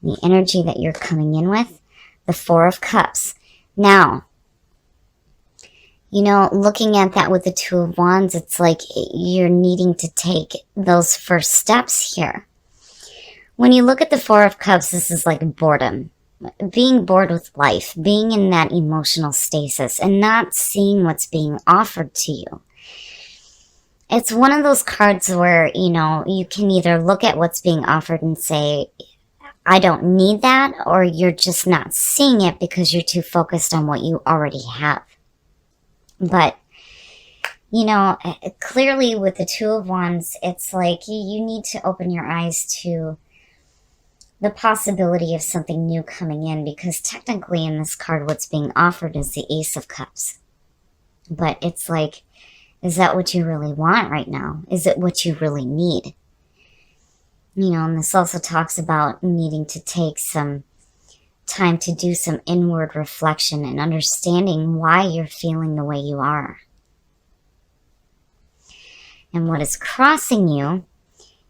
the energy that you're coming in with, the Four of Cups. Now, you know, looking at that with the Two of Wands, it's like you're needing to take those first steps here. When you look at the Four of Cups, this is like boredom. Being bored with life, being in that emotional stasis and not seeing what's being offered to you. It's one of those cards where, you know, you can either look at what's being offered and say, I don't need that, or you're just not seeing it because you're too focused on what you already have. But, you know, clearly with the Two of Wands, it's like you need to open your eyes to the possibility of something new coming in, because technically in this card what's being offered is the Ace of Cups. But it's like, is that what you really want right now? Is it what you really need? You know, and this also talks about needing to take some time to do some inward reflection and understanding why you're feeling the way you are. And what is crossing you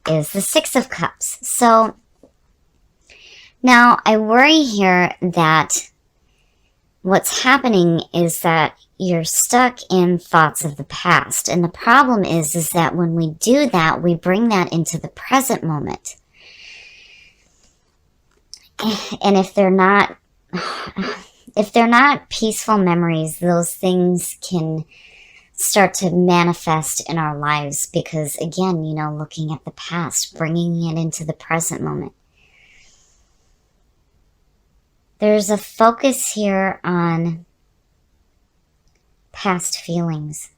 is the Six of Cups. So now, I worry here that what's happening is that you're stuck in thoughts of the past. And the problem is that when we do that, we bring that into the present moment. And if they're not peaceful memories, those things can start to manifest in our lives because, again, you know, looking at the past, bringing it into the present moment. There's a focus here on past feelings.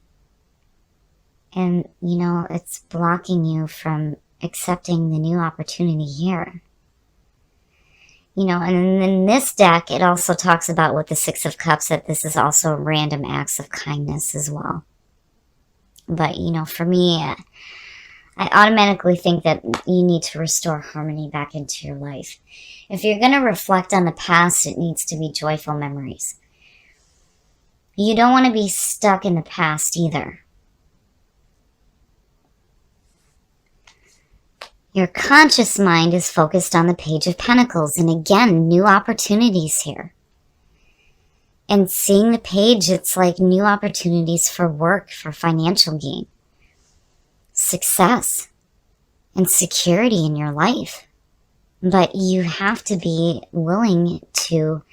And, you know, it's blocking you from accepting the new opportunity here. You know, and in this deck, it also talks about with the Six of Cups that this is also random acts of kindness as well. But, you know, for me, I automatically think that you need to restore harmony back into your life. If you're going to reflect on the past, it needs to be joyful memories. You don't want to be stuck in the past either. Your conscious mind is focused on the Page of Pentacles. And again, new opportunities here. And seeing the page, it's like new opportunities for work, for financial gain, success, and security in your life. But you have to be willing to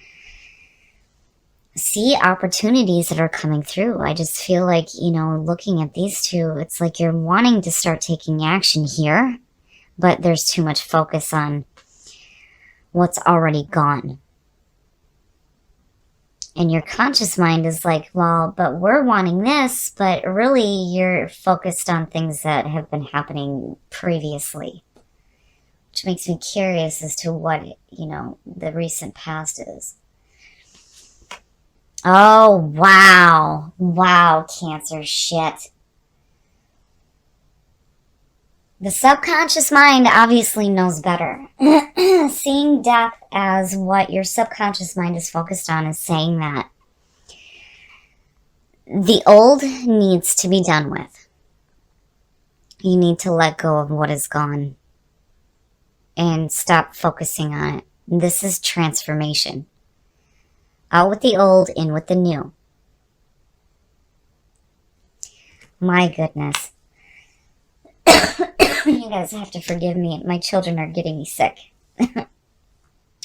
see opportunities that are coming through. I just feel like, you know, looking at these two, it's like you're wanting to start taking action here, but there's too much focus on what's already gone. And your conscious mind is like, well, but we're wanting this, but really you're focused on things that have been happening previously. Which makes me curious as to what, you know, the recent past is. Oh, wow. Wow, Cancer, shit. The subconscious mind obviously knows better. Seeing death as what your subconscious mind is focused on is saying that the old needs to be done with. You need to let go of what is gone and stop focusing on it. This is transformation. Out with the old, in with the new. My goodness. You guys have to forgive me. My children are getting me sick.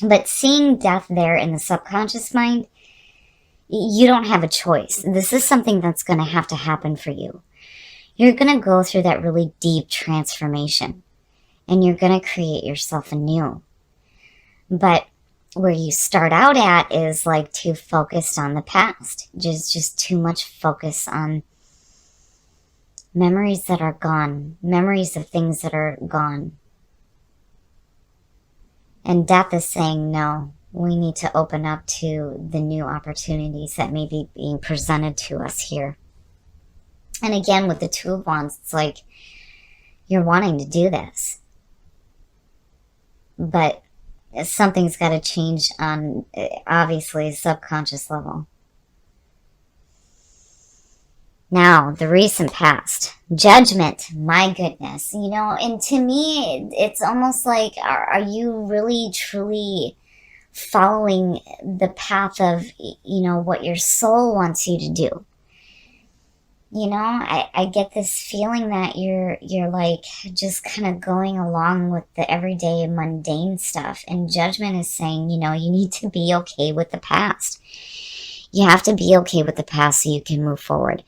But seeing death there in the subconscious mind, you don't have a choice. This is something that's going to have to happen for you. You're going to go through that really deep transformation. And you're going to create yourself anew. But where you start out at is like too focused on the past. Just too much focus on memories that are gone. Memories of things that are gone. And death is saying, no, we need to open up to the new opportunities that may be being presented to us here. And again, with the Two of Wands, it's like you're wanting to do this. But something's got to change on, obviously, a subconscious level. Now, the recent past. Judgment. My goodness. You know, and to me, it's almost like, are you really, truly following the path of, you know, what your soul wants you to do? You know, I get this feeling that you're like just kind of going along with the everyday mundane stuff. And judgment is saying, you know, you need to be okay with the past. You have to be okay with the past so you can move forward.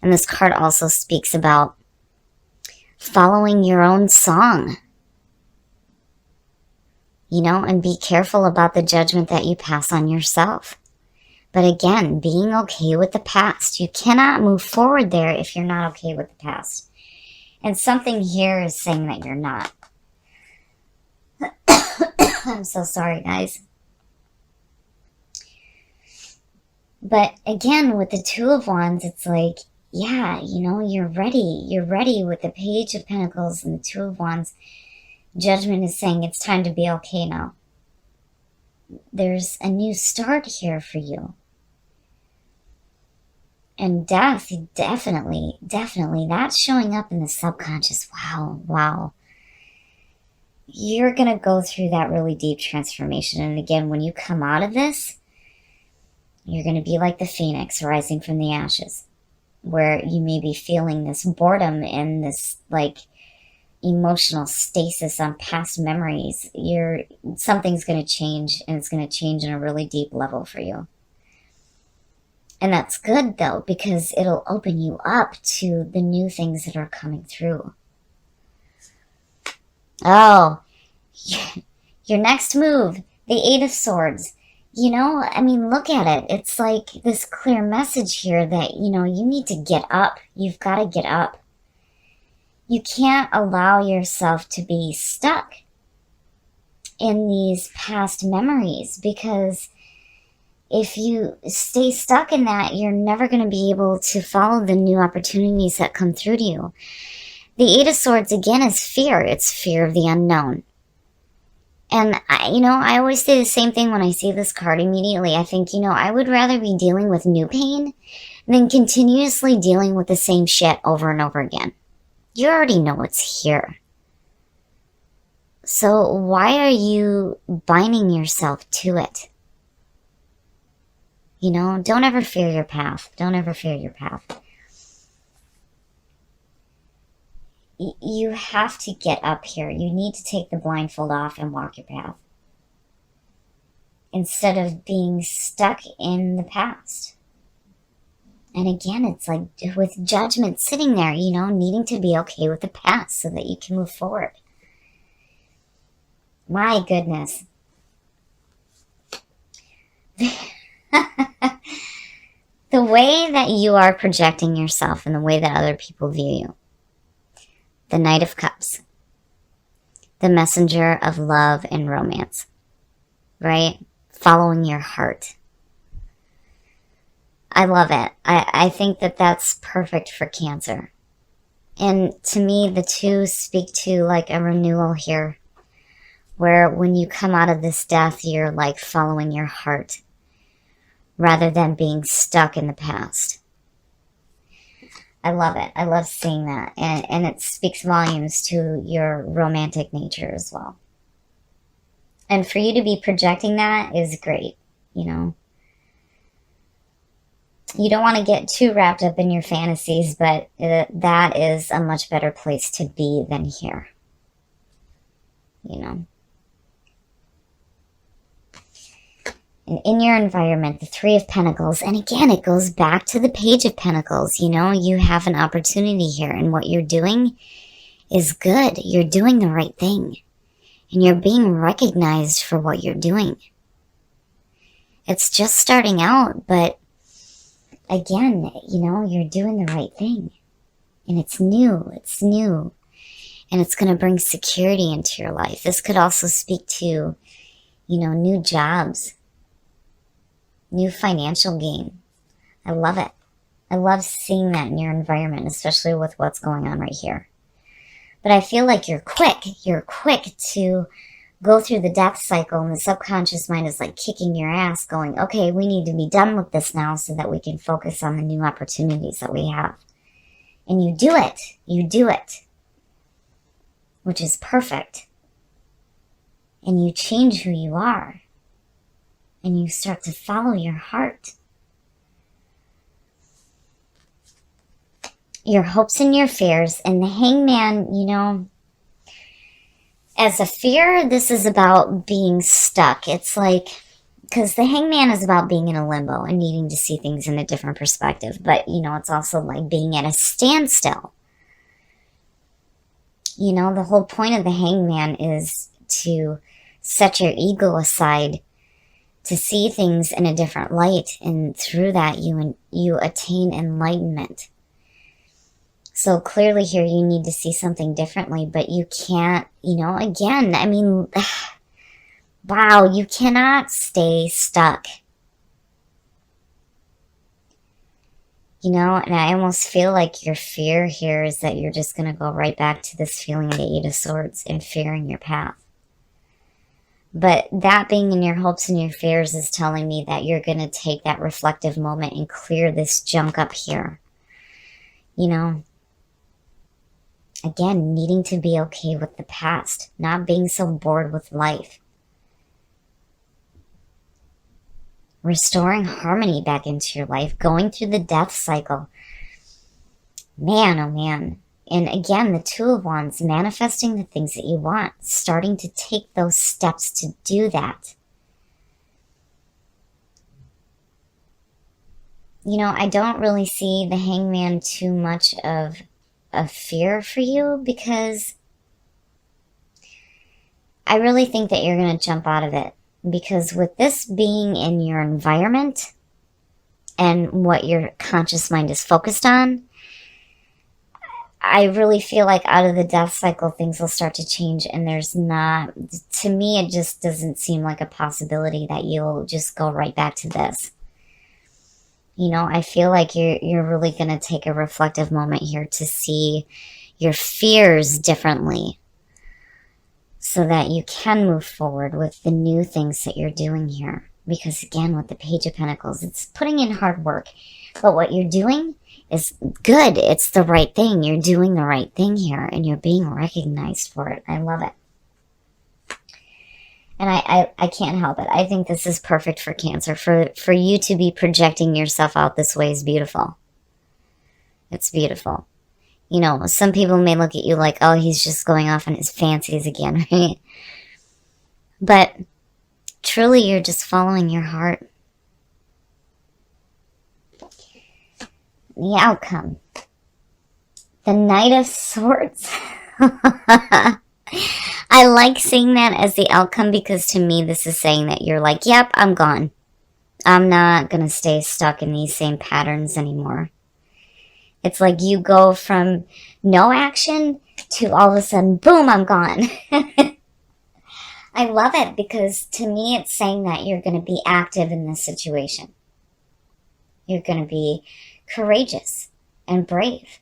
And this card also speaks about following your own song. You know, and be careful about the judgment that you pass on yourself. But again, being okay with the past. You cannot move forward there if you're not okay with the past. And something here is saying that you're not. I'm so sorry, guys. But again, with the Two of Wands, it's like, yeah, you know, you're ready. You're ready with the Page of Pentacles and the Two of Wands. Judgment is saying it's time to be okay now. There's a new start here for you. And death, definitely, that's showing up in the subconscious. Wow. You're going to go through that really deep transformation. And again, when you come out of this, you're going to be like the phoenix rising from the ashes, where you may be feeling this boredom and this like emotional stasis on past memories. Something's going to change, and it's going to change in a really deep level for you. And that's good, though, because it'll open you up to the new things that are coming through. Oh, your next move, the Eight of Swords. You know, I mean, look at it. It's like this clear message here that, you know, you need to get up. You've got to get up. You can't allow yourself to be stuck in these past memories, because if you stay stuck in that, you're never going to be able to follow the new opportunities that come through to you. The Eight of Swords, again, is fear. It's fear of the unknown. And, I always say the same thing when I see this card immediately. I think, I would rather be dealing with new pain than continuously dealing with the same shit over and over again. You already know it's here. So why are you binding yourself to it? Don't ever fear your path. Don't ever fear your path. You have to get up here. You need to take the blindfold off and walk your path, instead of being stuck in the past. And again, it's like with judgment sitting there, needing to be okay with the past so that you can move forward. My goodness. The way that you are projecting yourself and the way that other people view you. The Knight of Cups. The messenger of love and romance. Right? Following your heart. I love it. I think that that's perfect for Cancer. And to me, the two speak to like a renewal here, where when you come out of this death, you're like following your heart rather than being stuck in the past. I love it. I love seeing that. And it speaks volumes to your romantic nature as well. And for you to be projecting that is great, You don't want to get too wrapped up in your fantasies, but that is a much better place to be than here. And in your environment, the Three of Pentacles, and again, it goes back to the Page of Pentacles. You have an opportunity here, and what you're doing is good. You're doing the right thing, and you're being recognized for what you're doing. It's just starting out, but again, you're doing the right thing, and it's new, and it's going to bring security into your life. This could also speak to, new jobs, new financial gain. I love it. I love seeing that in your environment, especially with what's going on right here. But I feel like you're quick to go through the death cycle, and the subconscious mind is like kicking your ass, going, okay, we need to be done with this now so that we can focus on the new opportunities that we have. And you do it, which is perfect. And you change who you are, and you start to follow your heart. Your hopes and your fears. And the Hangman, you know, as a fear, this is about being stuck. It's like, because the Hangman is about being in a limbo and needing to see things in a different perspective. But, you know, it's also like being at a standstill. You know, the whole point of the Hangman is to set your ego aside to see things in a different light. And through that, you attain enlightenment. So clearly here you need to see something differently, but you can't, you know, again, I mean, wow, you cannot stay stuck. You know, and I almost feel like your fear here is that you're just going to go right back to this feeling of the Eight of Swords and fearing your path. But that being in your hopes and your fears is telling me that you're going to take that reflective moment and clear this junk up here. You know, again, needing to be okay with the past, not being so bored with life. Restoring harmony back into your life, going through the death cycle. Man, oh man. And again, the Two of Wands, manifesting the things that you want, starting to take those steps to do that. You know, I don't really see the Hangman too much of a fear for you, because I really think that you're going to jump out of it. Because with this being in your environment and what your conscious mind is focused on, I really feel like out of the death cycle, things will start to change. And there's not, to me, it just doesn't seem like a possibility that you'll just go right back to this. You know, I feel like you're really going to take a reflective moment here to see your fears differently so that you can move forward with the new things that you're doing here. Because again, with the Page of Pentacles, it's putting in hard work. But what you're doing is good. It's the right thing. You're doing the right thing here, and you're being recognized for it. I love it. And I can't help it. I think this is perfect for Cancer. For you to be projecting yourself out this way is beautiful. It's beautiful. You know, some people may look at you like, oh, he's just going off on his fancies again, right? But truly, you're just following your heart. The outcome. The Knight of Swords. I like seeing that as the outcome, because to me this is saying that you're like, yep, I'm gone. I'm not going to stay stuck in these same patterns anymore. It's like you go from no action to all of a sudden, boom, I'm gone. I love it, because to me it's saying that you're going to be active in this situation. You're going to be courageous and brave.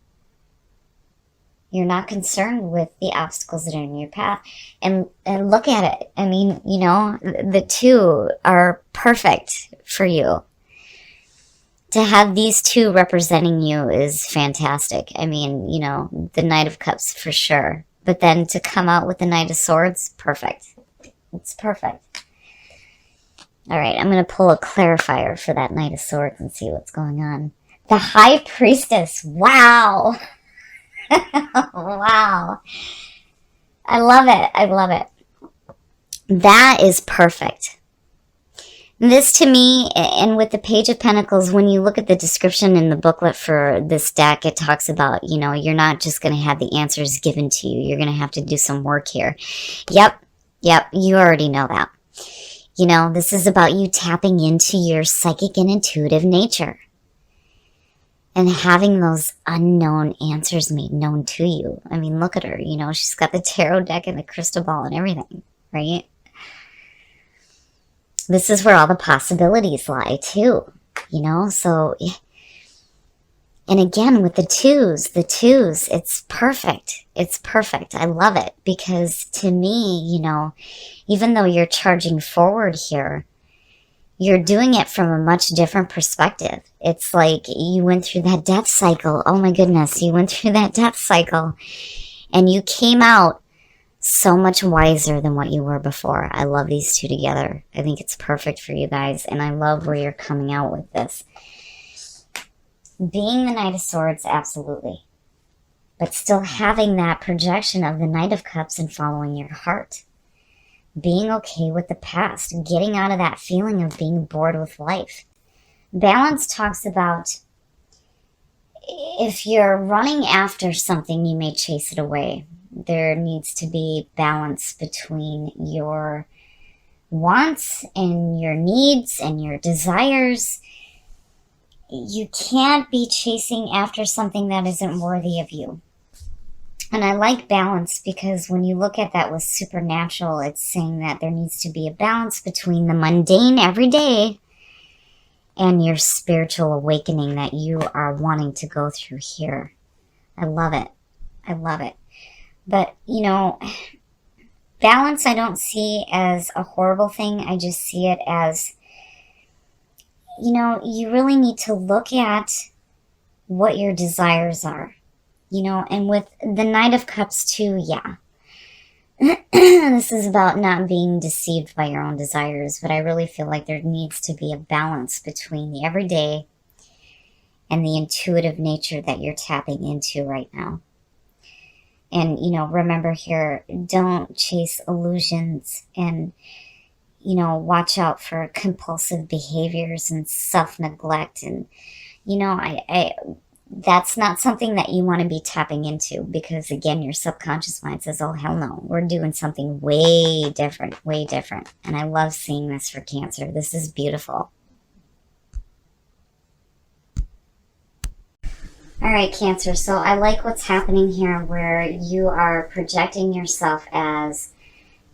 You're not concerned with the obstacles that are in your path. And look at it. I mean, you know, the two are perfect for you. To have these two representing you is fantastic. I mean, you know, the Knight of Cups for sure. But then to come out with the Knight of Swords, perfect. It's perfect. All right, I'm going to pull a clarifier for that Knight of Swords and see what's going on. The High Priestess. Wow. Wow. I love it. I love it. That is perfect. This to me, and with the Page of Pentacles, when you look at the description in the booklet for this deck, it talks about, you know, you're not just going to have the answers given to you. You're going to have to do some work here. Yep. You already know that. You know, this is about you tapping into your psychic and intuitive nature. And having those unknown answers made known to you. I mean, look at her. You know, she's got the tarot deck and the crystal ball and everything, right? This is where all the possibilities lie, too. You know, so And again, with the twos, it's perfect. It's perfect. I love it because to me, you know, even though you're charging forward here, you're doing it from a much different perspective. It's like you went through that death cycle. Oh my goodness, you went through that death cycle and you came out so much wiser than what you were before. I love these two together. I think it's perfect for you guys, and I love where you're coming out with this. Being the Knight of Swords, absolutely. But still having that projection of the Knight of Cups and following your heart. Being okay with the past. Getting out of that feeling of being bored with life. Balance talks about if you're running after something, you may chase it away. There needs to be balance between your wants and your needs and your desires. You can't be chasing after something that isn't worthy of you. And I like balance because when you look at that with supernatural, it's saying that there needs to be a balance between the mundane everyday and your spiritual awakening that you are wanting to go through here. I love it. I love it. But, you know, balance I don't see as a horrible thing. I just see it as, you know, you really need to look at what your desires are. You know, and with the Knight of Cups too, yeah. This is about not being deceived by your own desires, but I really feel like there needs to be a balance between the everyday and the intuitive nature that you're tapping into right now. And, you know, remember here, don't chase illusions and, you know, watch out for compulsive behaviors and self-neglect. And, you know, that's not something that you want to be tapping into because, again, your subconscious mind says, oh, hell no, we're doing something way different, way different. And I love seeing this for Cancer. This is beautiful. All right, Cancer, so I like what's happening here where you are projecting yourself as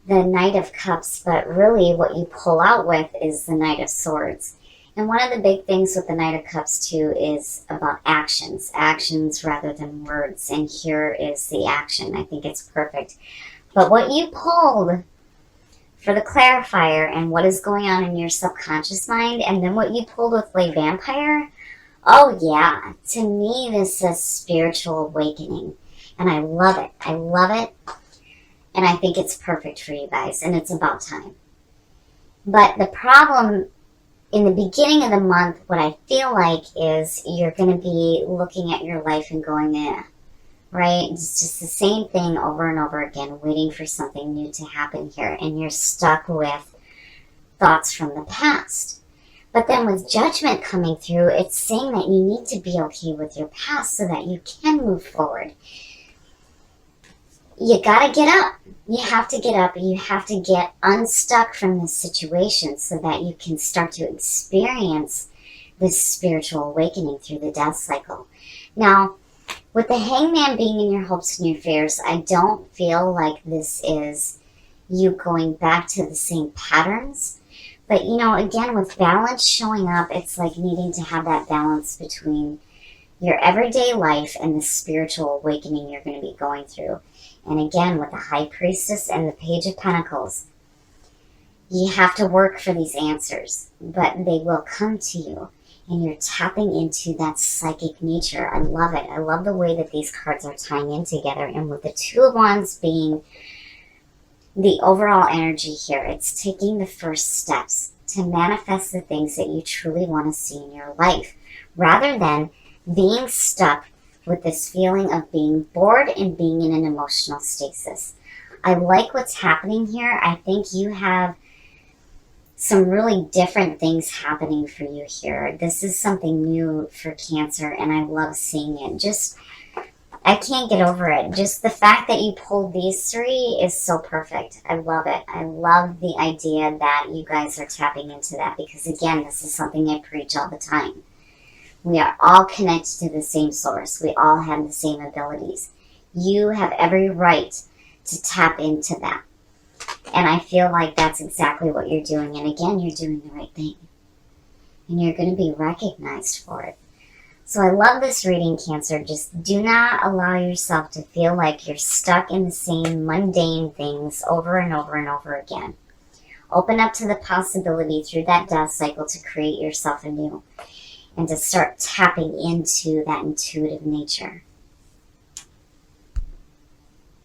the Knight of Cups, but really what you pull out with is the Knight of Swords. And one of the big things with the Knight of Cups, too, is about actions rather than words. And here is the action. I think it's perfect. But what you pulled for the clarifier and what is going on in your subconscious mind, and then what you pulled with Lay Vampire, oh yeah, to me this says spiritual awakening. And I love it. I love it. And I think it's perfect for you guys. And it's about time. But the problem in the beginning of the month, what I feel like is you're going to be looking at your life and going, right? It's just the same thing over and over again, waiting for something new to happen here. And you're stuck with thoughts from the past. But then with judgment coming through, it's saying that you need to be okay with your past so that you can move forward. You gotta get up. You have to get up. You have to get unstuck from this situation so that you can start to experience this spiritual awakening through the death cycle. Now, with the Hangman being in your hopes and your fears, I don't feel like this is you going back to the same patterns. But, you know, again, with balance showing up, it's like needing to have that balance between your everyday life and the spiritual awakening you're going to be going through. And again, with the High Priestess and the Page of Pentacles, you have to work for these answers, but they will come to you. And you're tapping into that psychic nature. I love it. I love the way that these cards are tying in together. And with the Two of Wands being the overall energy here, it's taking the first steps to manifest the things that you truly want to see in your life, rather than being stuck with this feeling of being bored and being in an emotional stasis. I like what's happening here. I think you have some really different things happening for you here. This is something new for Cancer, and I love seeing it. I can't get over it. Just the fact that you pulled these three is so perfect. I love it. I love the idea that you guys are tapping into that because, again, this is something I preach all the time. We are all connected to the same source. We all have the same abilities. You have every right to tap into that. And I feel like that's exactly what you're doing. And again, you're doing the right thing. And you're going to be recognized for it. So I love this reading, Cancer. Just do not allow yourself to feel like you're stuck in the same mundane things over and over and over again. Open up to the possibility through that death cycle to create yourself anew and to start tapping into that intuitive nature.